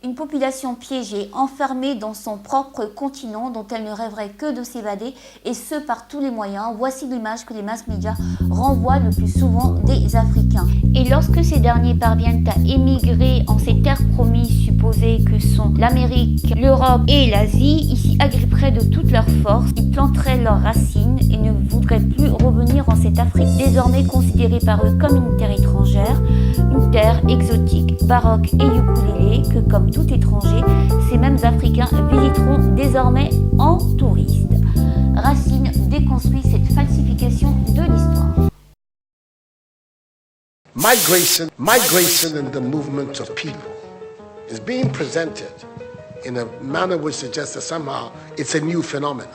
Une population piégée, enfermée dans son propre continent dont elle ne rêverait que de s'évader, et ce par tous les moyens. Voici l'image que les mass médias renvoient le plus souvent des Africains. Et lorsque ces derniers parviennent à émigrer en ces terres promises supposées que sont l'Amérique, l'Europe et l'Asie, ils s'y agripperaient de toute leur force, ils planteraient leurs racines et ne voudraient plus revenir en cette Afrique désormais considérée par eux comme une terre étrangère, une terre exotique, baroque et ukulélé que, comme tout étranger, ces mêmes Africains visiteront désormais en touristes. Racine déconstruit cette falsification de l'histoire. Migration and the movement of people is being presented in a manner which suggests that somehow it's a new phenomenon.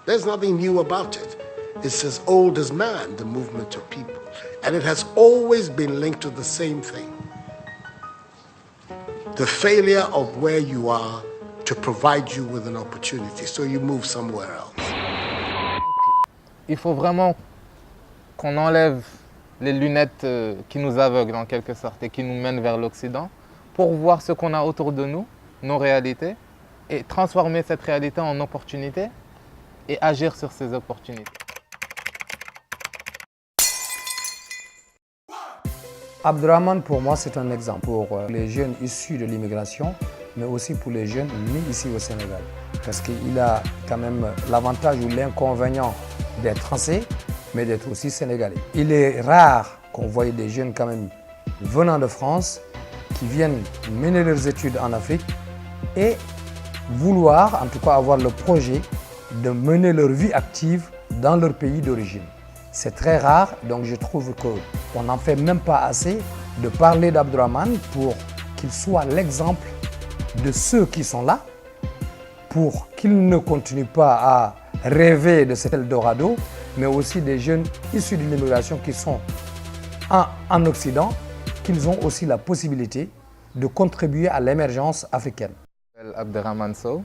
There's nothing new about it. It's as old as man, the movement of people. And it has always been linked to the same thing. The failure of where you are to provide you with an opportunity, so you move somewhere else. Il faut vraiment qu'on enlève les lunettes qui nous aveuglent en quelque sorte et qui nous mènent vers l'Occident pour voir ce qu'on a autour de nous, nos réalités, et transformer cette réalité en opportunité et agir sur ces opportunités. Abdrahman, pour moi, c'est un exemple pour les jeunes issus de l'immigration, mais aussi pour les jeunes nés ici au Sénégal. Parce qu'il a quand même l'avantage ou l'inconvénient d'être français, mais d'être aussi sénégalais. Il est rare qu'on voie des jeunes quand même venant de France qui viennent mener leurs études en Afrique et vouloir, en tout cas avoir le projet de mener leur vie active dans leur pays d'origine. C'est très rare, donc je trouve qu'on n'en fait même pas assez de parler d'Abdrahman pour qu'il soit l'exemple de ceux qui sont là, pour qu'ils ne continuent pas à rêver de cet Eldorado, mais aussi des jeunes issus de l'immigration qui sont en Occident, qu'ils ont aussi la possibilité de contribuer à l'émergence africaine. Je m'appelle Abderrahmane Sow.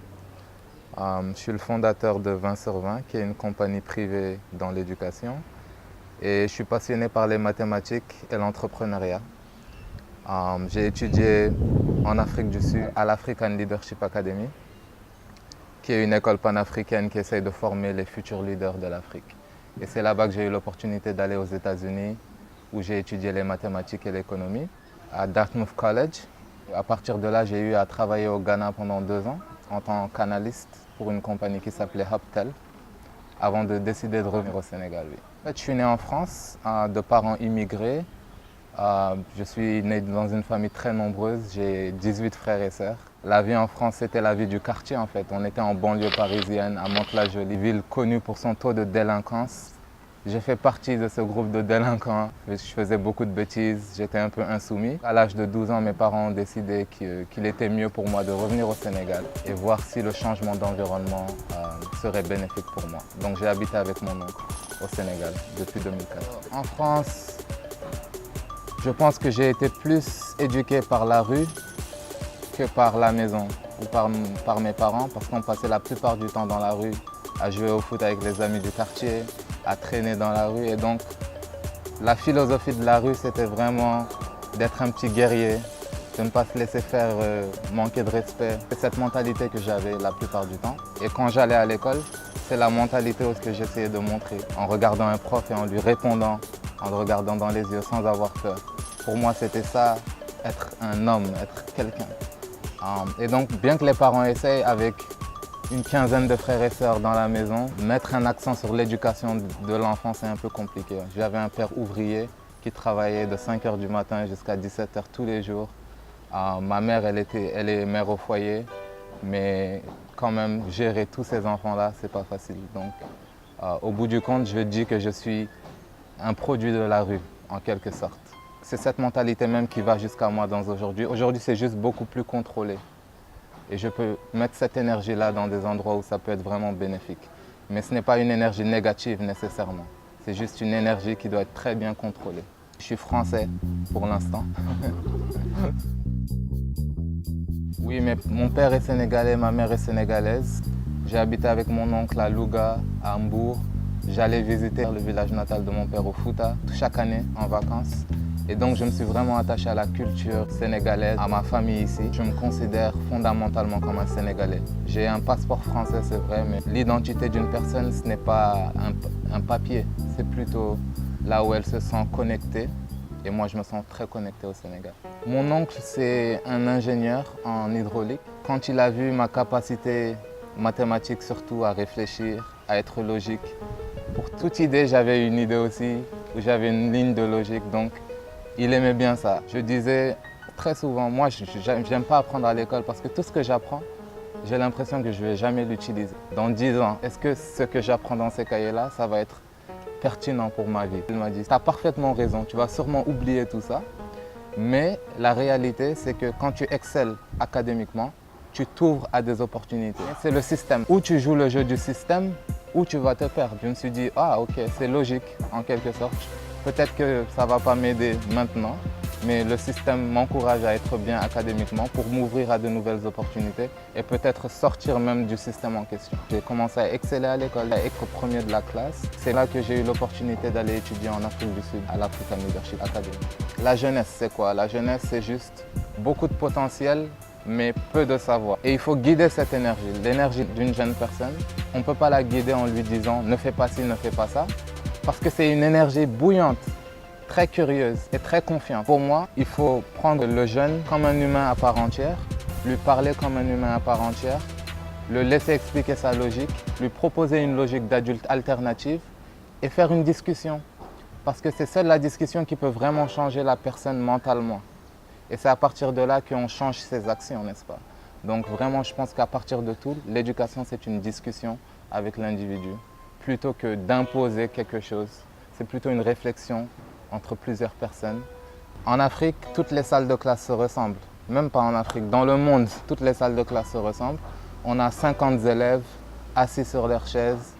Je suis le fondateur de 20 sur 20, qui est une compagnie privée dans l'éducation. Et je suis passionné par les mathématiques et l'entrepreneuriat. J'ai étudié en Afrique du Sud à l'African Leadership Academy, qui est une école panafricaine qui essaye de former les futurs leaders de l'Afrique. Et c'est là-bas que j'ai eu l'opportunité d'aller aux États-Unis, où j'ai étudié les mathématiques et l'économie, à Dartmouth College. À partir de là, j'ai eu à travailler au Ghana pendant 2 ans en tant qu'analyste pour une compagnie qui s'appelait Hubtel, avant de décider de revenir au Sénégal. Oui. En fait, je suis né en France, de parents immigrés. Je suis né dans une famille très nombreuse, j'ai 18 frères et sœurs. La vie en France, c'était la vie du quartier en fait. On était en banlieue parisienne, à Mantes-la-Jolie, ville connue pour son taux de délinquance. J'ai fait partie de ce groupe de délinquants. Je faisais beaucoup de bêtises, j'étais un peu insoumis. À l'âge de 12 ans, mes parents ont décidé qu'il était mieux pour moi de revenir au Sénégal et voir si le changement d'environnement serait bénéfique pour moi. Donc j'ai habité avec mon oncle au Sénégal depuis 2004. En France, je pense que j'ai été plus éduqué par la rue que par la maison ou par mes parents parce qu'on passait la plupart du temps dans la rue à jouer au foot avec les amis du quartier, à traîner dans la rue. Et donc, la philosophie de la rue, c'était vraiment d'être un petit guerrier, de ne pas se laisser faire manquer de respect. C'est cette mentalité que j'avais la plupart du temps. Et quand j'allais à l'école, c'est la mentalité que j'essayais de montrer en regardant un prof et en lui répondant, en le regardant dans les yeux sans avoir peur. Pour moi, c'était ça, être un homme, être quelqu'un. Et donc, bien que les parents essayent avec une quinzaine de frères et sœurs dans la maison, mettre un accent sur l'éducation de l'enfant, c'est un peu compliqué. J'avais un père ouvrier qui travaillait de 5 h du matin jusqu'à 17 h tous les jours. Ma mère, elle est mère au foyer, mais quand même, gérer tous ces enfants-là, c'est pas facile. Donc, au bout du compte, je dis que je suis un produit de la rue, en quelque sorte. C'est cette mentalité même qui va jusqu'à moi dans aujourd'hui. Aujourd'hui, c'est juste beaucoup plus contrôlé. Et je peux mettre cette énergie-là dans des endroits où ça peut être vraiment bénéfique. Mais ce n'est pas une énergie négative nécessairement. C'est juste une énergie qui doit être très bien contrôlée. Je suis français pour l'instant. Oui, mais mon père est sénégalais, ma mère est sénégalaise. J'ai habité avec mon oncle à Louga, à Mbour. J'allais visiter le village natal de mon père au Fouta chaque année en vacances. Et donc je me suis vraiment attaché à la culture sénégalaise, à ma famille ici. Je me considère fondamentalement comme un Sénégalais. J'ai un passeport français, c'est vrai, mais l'identité d'une personne, ce n'est pas un papier. C'est plutôt là où elle se sent connectée. Et moi, je me sens très connecté au Sénégal. Mon oncle, c'est un ingénieur en hydraulique. Quand il a vu ma capacité mathématique, surtout à réfléchir, à être logique, pour toute idée, j'avais une idée aussi, où j'avais une ligne de logique. Donc, il aimait bien ça. Je disais très souvent, moi, je n'aime pas apprendre à l'école parce que tout ce que j'apprends, j'ai l'impression que je ne vais jamais l'utiliser. Dans 10 ans, est-ce que ce que j'apprends dans ces cahiers-là, ça va être pertinent pour ma vie? Il m'a dit, tu as parfaitement raison, tu vas sûrement oublier tout ça. Mais la réalité, c'est que quand tu excelles académiquement, tu t'ouvres à des opportunités. C'est le système. Ou tu joues le jeu du système, ou tu vas te perdre. Je me suis dit, ah ok, c'est logique en quelque sorte. Peut-être que ça ne va pas m'aider maintenant, mais le système m'encourage à être bien académiquement pour m'ouvrir à de nouvelles opportunités et peut-être sortir même du système en question. J'ai commencé à exceller à l'école, à être premier de la classe. C'est là que j'ai eu l'opportunité d'aller étudier en Afrique du Sud, à l'African Leadership Academy. La jeunesse, c'est quoi? La jeunesse, c'est juste beaucoup de potentiel, mais peu de savoir. Et il faut guider cette énergie, l'énergie d'une jeune personne. On ne peut pas la guider en lui disant « ne fais pas ci, ne fais pas ça », parce que c'est une énergie bouillante, très curieuse et très confiante. Pour moi, il faut prendre le jeune comme un humain à part entière, lui parler comme un humain à part entière, le laisser expliquer sa logique, lui proposer une logique d'adulte alternative et faire une discussion. Parce que c'est seule la discussion qui peut vraiment changer la personne mentalement. Et c'est à partir de là qu'on change ses actions, n'est-ce pas? Donc vraiment, je pense qu'à partir de tout, l'éducation, c'est une discussion avec l'individu. Plutôt que d'imposer quelque chose, c'est plutôt une réflexion entre plusieurs personnes. En Afrique, toutes les salles de classe se ressemblent. Même pas en Afrique, dans le monde, toutes les salles de classe se ressemblent. On a 50 élèves assis sur leurs chaises,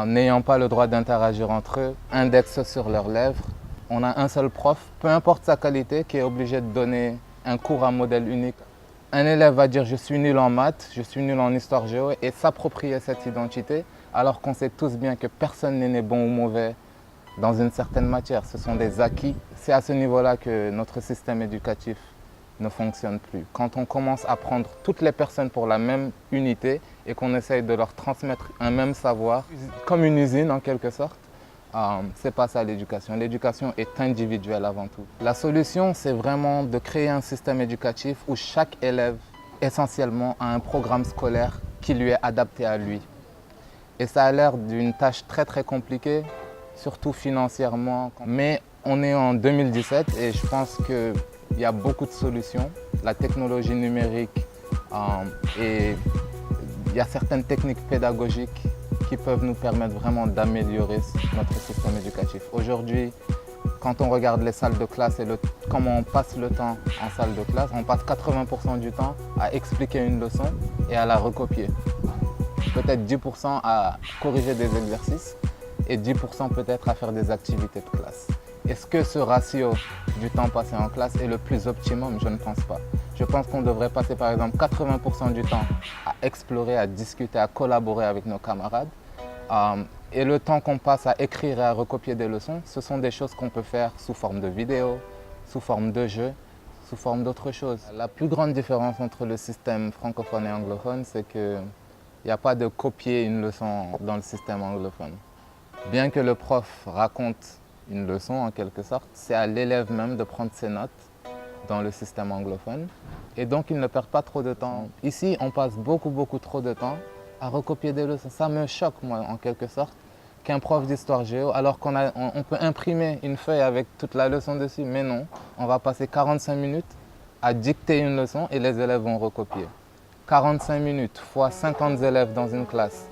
n'ayant pas le droit d'interagir entre eux, index sur leurs lèvres. On a un seul prof, peu importe sa qualité, qui est obligé de donner un cours à modèle unique. Un élève va dire « je suis nul en maths, je suis nul en histoire géo » et s'approprier cette identité, alors qu'on sait tous bien que personne n'est né bon ou mauvais dans une certaine matière. Ce sont des acquis. C'est à ce niveau-là que notre système éducatif ne fonctionne plus. Quand on commence à prendre toutes les personnes pour la même unité et qu'on essaye de leur transmettre un même savoir, comme une usine en quelque sorte, c'est pas ça l'éducation. L'éducation est individuelle avant tout. La solution, c'est vraiment de créer un système éducatif où chaque élève, essentiellement, a un programme scolaire qui lui est adapté à lui. Et ça a l'air d'une tâche très très compliquée, surtout financièrement. Mais on est en 2017 et je pense qu'il y a beaucoup de solutions. La technologie numérique et il y a certaines techniques pédagogiques qui peuvent nous permettre vraiment d'améliorer notre système éducatif. Aujourd'hui, quand on regarde les salles de classe et comment on passe le temps en salle de classe, on passe 80% du temps à expliquer une leçon et à la recopier. Peut-être 10% à corriger des exercices et 10% peut-être à faire des activités de classe. Est-ce que ce ratio du temps passé en classe est le plus optimum? Je ne pense pas. Je pense qu'on devrait passer par exemple 80% du temps à explorer, à discuter, à collaborer avec nos camarades. Et le temps qu'on passe à écrire et à recopier des leçons, ce sont des choses qu'on peut faire sous forme de vidéo, sous forme de jeu, sous forme d'autres choses. La plus grande différence entre le système francophone et anglophone, c'est qu'il n'y a pas de copier une leçon dans le système anglophone. Bien que le prof raconte une leçon en quelque sorte, c'est à l'élève même de prendre ses notes dans le système anglophone. Et donc il ne perd pas trop de temps. Ici, on passe beaucoup trop de temps à recopier des leçons. Ça me choque, moi, en quelque sorte, qu'un prof d'histoire géo, alors qu'on peut imprimer une feuille avec toute la leçon dessus, mais non, on va passer 45 minutes à dicter une leçon et les élèves vont recopier. 45 minutes fois 50 élèves dans une classe,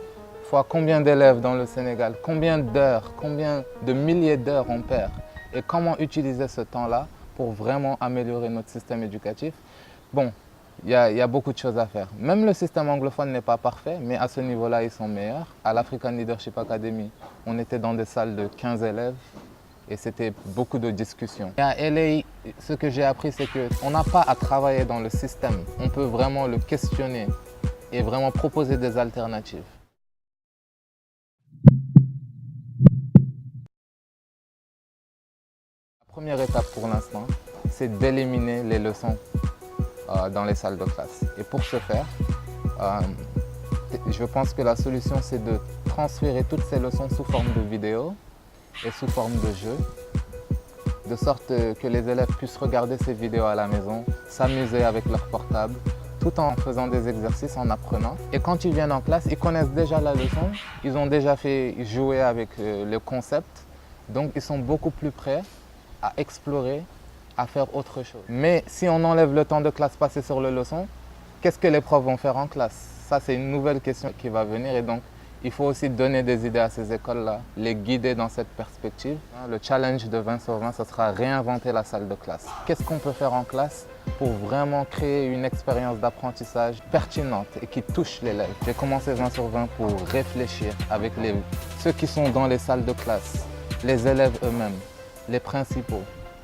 fois combien d'élèves dans le Sénégal, combien d'heures, combien de milliers d'heures on perd et comment utiliser ce temps-là pour vraiment améliorer notre système éducatif. Bon, il y a beaucoup de choses à faire. Même le système anglophone n'est pas parfait, mais à ce niveau-là, ils sont meilleurs. À l'African Leadership Academy, on était dans des salles de 15 élèves et c'était beaucoup de discussions. Et à LA, ce que j'ai appris, c'est qu'on n'a pas à travailler dans le système. On peut vraiment le questionner et vraiment proposer des alternatives. La Première étape pour l'instant, c'est d'éliminer les leçons dans les salles de classe. Et pour ce faire, je pense que la solution, c'est de transférer toutes ces leçons sous forme de vidéos et sous forme de jeux, de sorte que les élèves puissent regarder ces vidéos à la maison, s'amuser avec leur portable, tout en faisant des exercices, en apprenant. Et quand ils viennent en classe, ils connaissent déjà la leçon, ils ont déjà fait jouer avec le concept, donc ils sont beaucoup plus prêts à explorer, à faire autre chose. Mais si on enlève le temps de classe passé sur les leçons, qu'est-ce que les profs vont faire en classe? Ça, c'est une nouvelle question qui va venir et donc il faut aussi donner des idées à ces écoles-là, les guider dans cette perspective. Le challenge de 20 sur 20, ce sera réinventer la salle de classe. Qu'est-ce qu'on peut faire en classe pour vraiment créer une expérience d'apprentissage pertinente et qui touche l'élève? J'ai commencé 20 sur 20 pour réfléchir avec ceux qui sont dans les salles de classe, les élèves eux-mêmes, les principaux.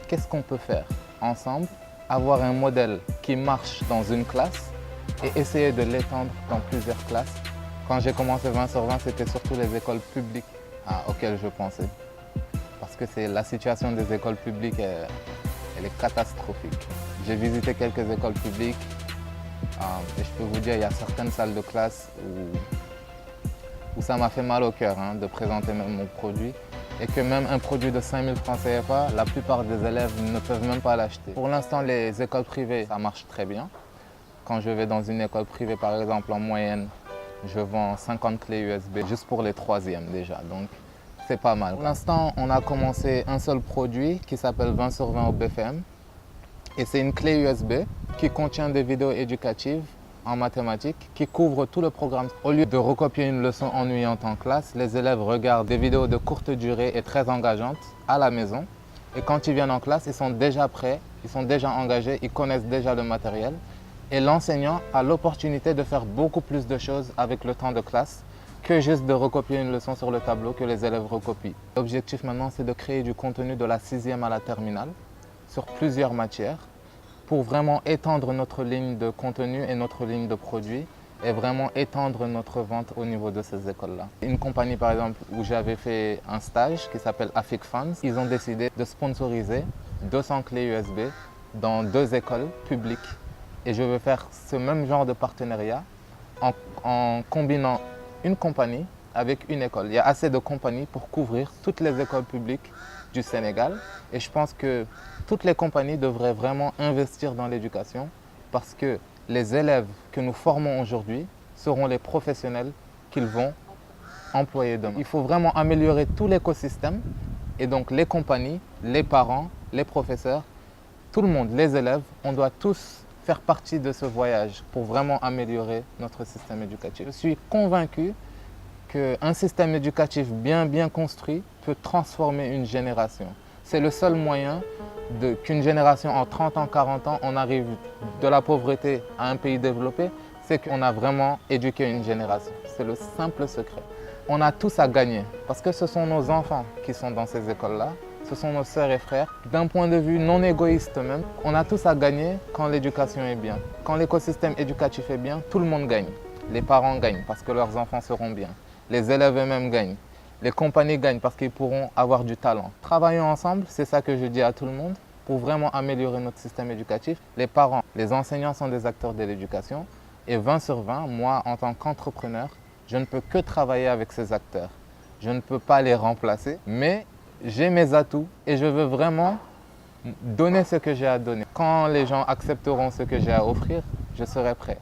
Qu'est-ce qu'on peut faire ensemble? Avoir un modèle qui marche dans une classe et essayer de l'étendre dans plusieurs classes. Quand j'ai commencé 20 sur 20, c'était surtout les écoles publiques auxquelles je pensais. Parce que la situation des écoles publiques, elle est catastrophique. J'ai visité quelques écoles publiques et je peux vous dire, il y a certaines salles de classe où ça m'a fait mal au cœur de présenter même mon produit. Et que même un produit de 5 000 francs CFA, la plupart des élèves ne peuvent même pas l'acheter. Pour l'instant, les écoles privées, ça marche très bien. Quand je vais dans une école privée, par exemple, en moyenne, je vends 50 clés USB juste pour les troisièmes déjà, donc c'est pas mal. Pour l'instant, on a commencé un seul produit qui s'appelle 20 sur 20 au BFM. Et c'est une clé USB qui contient des vidéos éducatives en mathématiques qui couvrent tout le programme. Au lieu de recopier une leçon ennuyante en classe, les élèves regardent des vidéos de courte durée et très engageantes à la maison. Et quand ils viennent en classe, ils sont déjà prêts, ils sont déjà engagés, ils connaissent déjà le matériel. Et l'enseignant a l'opportunité de faire beaucoup plus de choses avec le temps de classe que juste de recopier une leçon sur le tableau que les élèves recopient. L'objectif maintenant, c'est de créer du contenu de la 6e à la terminale sur plusieurs matières pour vraiment étendre notre ligne de contenu et notre ligne de produits et vraiment étendre notre vente au niveau de ces écoles-là. Une compagnie par exemple où j'avais fait un stage qui s'appelle Afic Funds, ils ont décidé de sponsoriser 200 clés USB dans 2 écoles publiques. Et je veux faire ce même genre de partenariat en combinant une compagnie avec une école. Il y a assez de compagnies pour couvrir toutes les écoles publiques du Sénégal. Et je pense que toutes les compagnies devraient vraiment investir dans l'éducation parce que les élèves que nous formons aujourd'hui seront les professionnels qu'ils vont employer demain. Il faut vraiment améliorer tout l'écosystème et donc les compagnies, les parents, les professeurs, tout le monde, les élèves, on doit tous faire partie de ce voyage pour vraiment améliorer notre système éducatif. Je suis convaincu qu'un système éducatif bien construit peut transformer une génération. C'est le seul moyen qu'une génération en 30 ans, 40 ans, on arrive de la pauvreté à un pays développé, c'est qu'on a vraiment éduqué une génération. C'est le simple secret. On a tous à gagner parce que ce sont nos enfants qui sont dans ces écoles-là. Ce sont nos sœurs et frères. D'un point de vue non égoïste même, on a tous à gagner quand l'éducation est bien. Quand l'écosystème éducatif est bien, tout le monde gagne. Les parents gagnent parce que leurs enfants seront bien. Les élèves eux-mêmes gagnent. Les compagnies gagnent parce qu'ils pourront avoir du talent. Travaillons ensemble, c'est ça que je dis à tout le monde, pour vraiment améliorer notre système éducatif. Les parents, les enseignants sont des acteurs de l'éducation. Et 20 sur 20, moi, en tant qu'entrepreneur, je ne peux que travailler avec ces acteurs. Je ne peux pas les remplacer, mais j'ai mes atouts et je veux vraiment donner ce que j'ai à donner. Quand les gens accepteront ce que j'ai à offrir, je serai prêt.